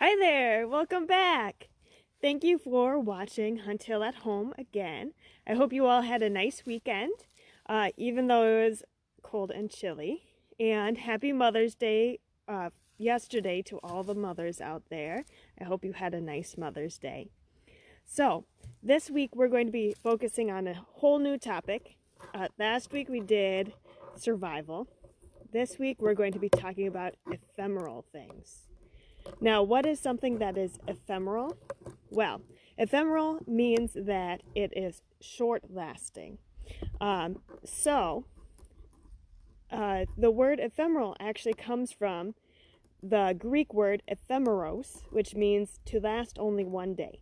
Hi there, welcome back. Thank you for watching Until at Home again. I hope you all had a nice weekend, even though it was cold and chilly. And happy Mother's Day yesterday to all the mothers out there. I hope you had a nice Mother's Day. So, this week we're going to be focusing on a whole new topic. Last week we did survival. This week we're going to be talking about ephemeral things. Now, what is something that is ephemeral? Well, ephemeral means that it is short-lasting. The word ephemeral actually comes from the Greek word ephemeros, which means to last only one day.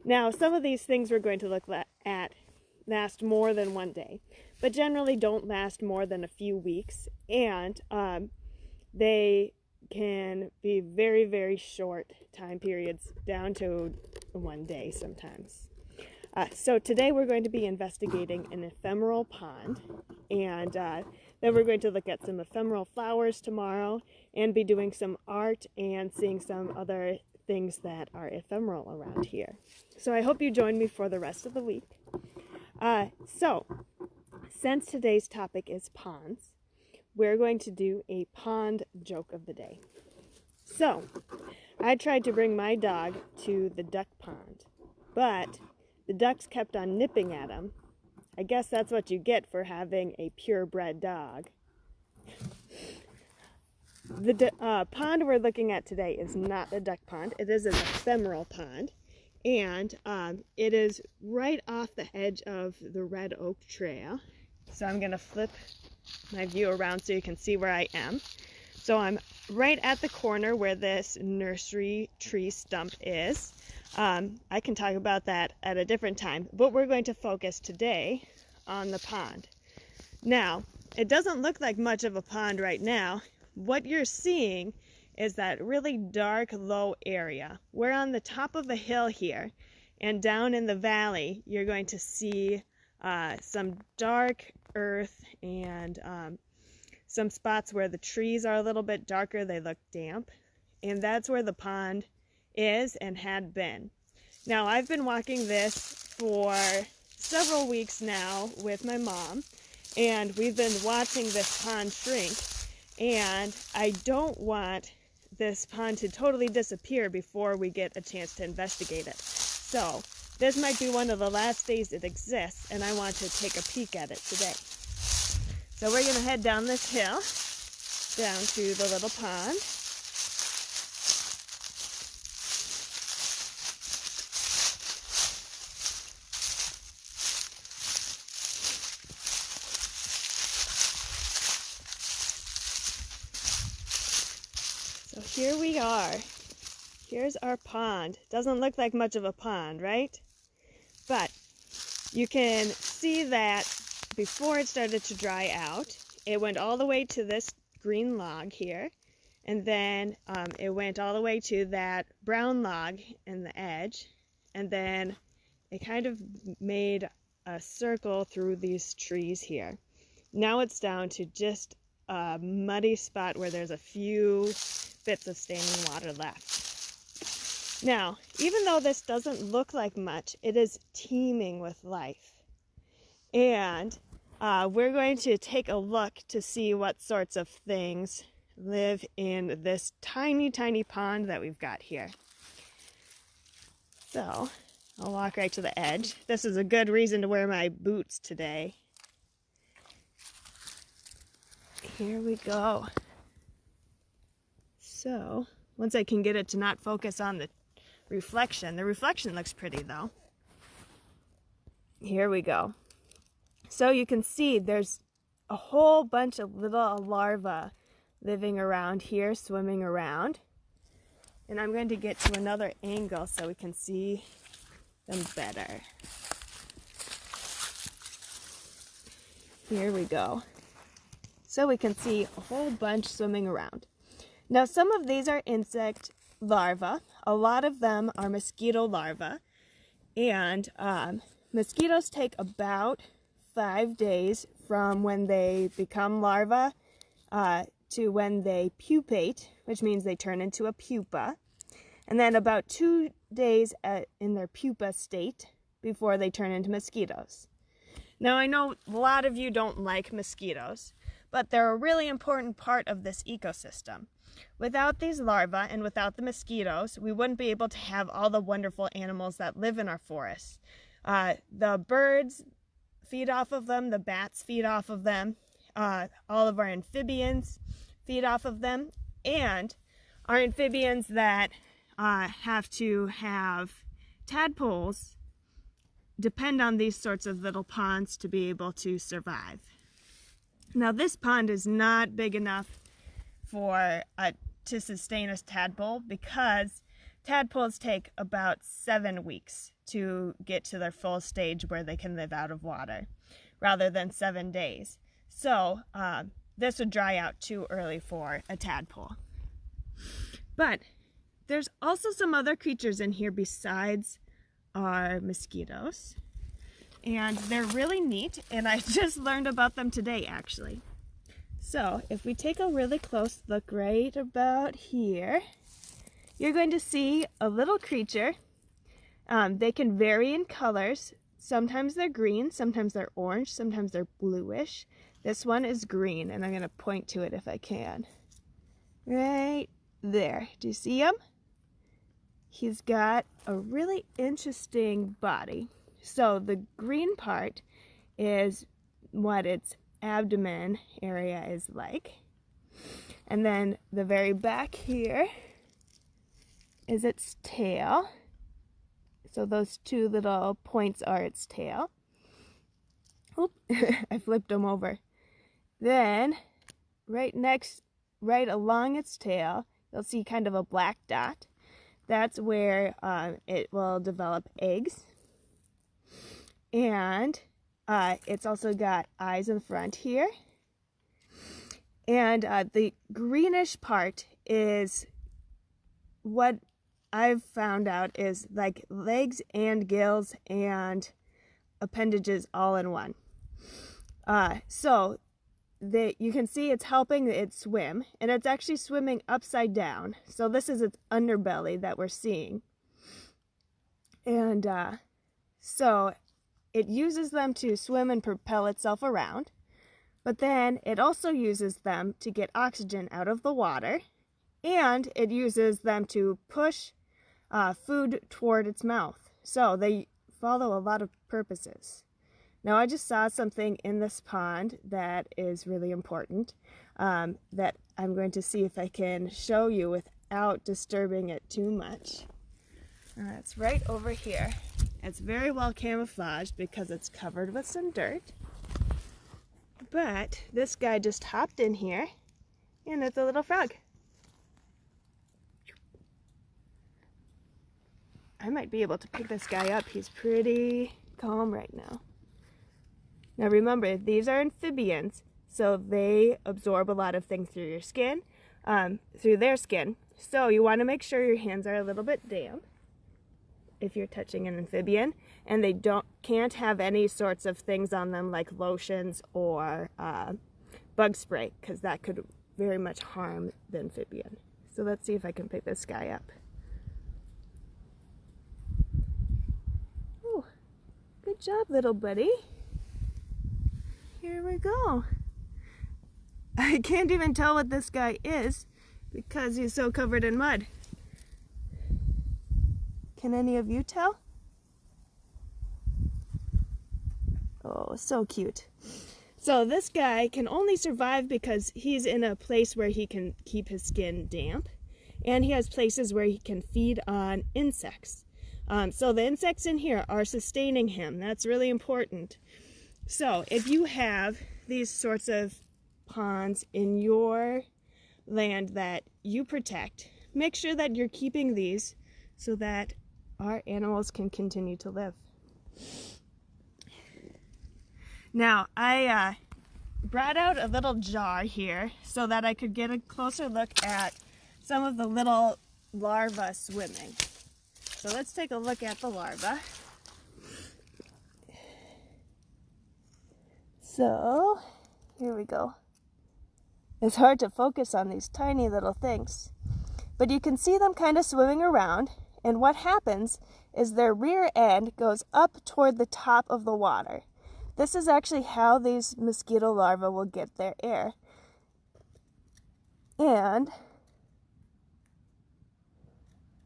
Now, some of these things we're going to look at last more than one day, but generally don't last more than a few weeks, and they can be very, very short time periods, down to one day sometimes. So today we're going to be investigating an ephemeral pond, and then we're going to look at some ephemeral flowers tomorrow and be doing some art and seeing some other things that are ephemeral around here. So I hope you join me for the rest of the week. Since today's topic is ponds, we're going to do a pond joke of the day. So, I tried to bring my dog to the duck pond, but the ducks kept on nipping at him. I guess that's what you get for having a purebred dog. The pond we're looking at today is not the duck pond. It is an ephemeral pond, and it is right off the edge of the Red Oak Trail. So I'm going to flip my view around so you can see where I am. So I'm right at the corner where this nursery tree stump is. I can talk about that at a different time, but we're going to focus today on the pond. Now, it doesn't look like much of a pond right now. What you're seeing is that really dark, low area. We're on the top of a hill here, and down in the valley, you're going to see some dark earth and some spots where the trees are a little bit darker, they look damp, and that's where the pond is and had been. Now, I've been walking this for several weeks now with my mom, and we've been watching this pond shrink, and I don't want this pond to totally disappear before we get a chance to investigate it. So, this might be one of the last days it exists, and I want to take a peek at it today. So we're going to head down this hill, down to the little pond. So here we are. Here's our pond. Doesn't look like much of a pond, right? But you can see that before it started to dry out, it went all the way to this green log here, and then it went all the way to that brown log in the edge, and then it kind of made a circle through these trees here. Now it's down to just a muddy spot where there's a few bits of standing water left. Now, even though this doesn't look like much, it is teeming with life. And we're going to take a look to see what sorts of things live in this tiny, tiny pond that we've got here. So, I'll walk right to the edge. This is a good reason to wear my boots today. Here we go. So, once I can get it to not focus on the reflection looks pretty though. Here we go. So you can see there's a whole bunch of little larvae living around here, swimming around. And I'm going to get to another angle so we can see them better. Here we go. So we can see a whole bunch swimming around. Now, some of these are insect larvae. A lot of them are mosquito larvae. And mosquitoes take about 5 days from when they become larvae to when they pupate, which means they turn into a pupa. and then about 2 days in their pupa state before they turn into mosquitoes. Now, I know a lot of you don't like mosquitoes, but they're a really important part of this ecosystem. Without these larvae and without the mosquitoes, we wouldn't be able to have all the wonderful animals that live in our forests. The birds feed off of them, the bats feed off of them, all of our amphibians feed off of them, and our amphibians that have to have tadpoles depend on these sorts of little ponds to be able to survive. Now, this pond is not big enough for to sustain a tadpole, because tadpoles take about 7 weeks to get to their full stage where they can live out of water, rather than 7 days. So this would dry out too early for a tadpole. But there's also some other creatures in here besides our mosquitoes, and they're really neat, and I just learned about them today, actually. So if we take a really close look right about here, you're going to see a little creature. They can vary in colors. Sometimes they're green, sometimes they're orange, sometimes they're bluish. This one is green, and I'm going to point to it if I can. Right there. Do you see him? He's got a really interesting body. So the green part is what its abdomen area is like. And then the very back here is its tail. So those two little points are its tail. Oop, I flipped them over. Then right along its tail, you'll see kind of a black dot. That's where it will develop eggs. And it's also got eyes in front here. And the greenish part is what I've found out is like legs and gills and appendages all in one. So you can see it's helping it swim, and it's actually swimming upside down. So this is its underbelly that we're seeing. And so it uses them to swim and propel itself around, but then it also uses them to get oxygen out of the water, and it uses them to push food toward its mouth. So they follow a lot of purposes. Now, I just saw something in this pond that is really important that I'm going to see if I can show you without disturbing it too much. It's right over here. It's very well camouflaged because it's covered with some dirt. But this guy just hopped in here, and it's a little frog. I might be able to pick this guy up. He's pretty calm right now. Now remember, these are amphibians, so they absorb a lot of things through your skin, through their skin. So you want to make sure your hands are a little bit damp if you're touching an amphibian, and they can't have any sorts of things on them like lotions or bug spray, because that could very much harm the amphibian. So let's see if I can pick this guy up. Oh, good job, little buddy. Here we go. I can't even tell what this guy is because he's so covered in mud. Can any of you tell? Oh, so cute. So this guy can only survive because he's in a place where he can keep his skin damp, and he has places where he can feed on insects. So the insects in here are sustaining him. That's really important. So if you have these sorts of ponds in your land that you protect, make sure that you're keeping these so that our animals can continue to live. Now, I brought out a little jar here so that I could get a closer look at some of the little larvae swimming. So let's take a look at the larvae. So, here we go. It's hard to focus on these tiny little things. But you can see them kind of swimming around, and what happens is their rear end goes up toward the top of the water. This is actually how these mosquito larvae will get their air. And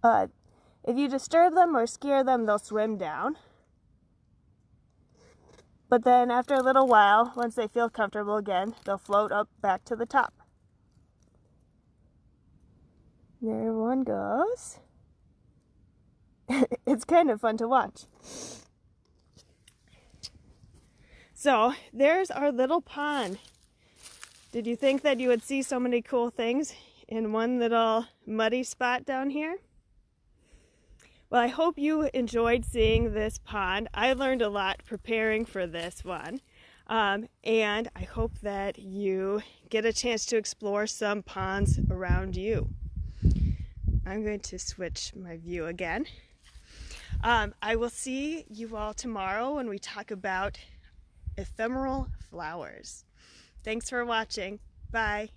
if you disturb them or scare them, they'll swim down. But then after a little while, once they feel comfortable again, they'll float up back to the top. There one goes. It's kind of fun to watch. So there's our little pond. Did you think that you would see so many cool things in one little muddy spot down here? Well, I hope you enjoyed seeing this pond. I learned a lot preparing for this one. And I hope that you get a chance to explore some ponds around you. I'm going to switch my view again. I will see you all tomorrow when we talk about ephemeral flowers. Thanks for watching. Bye.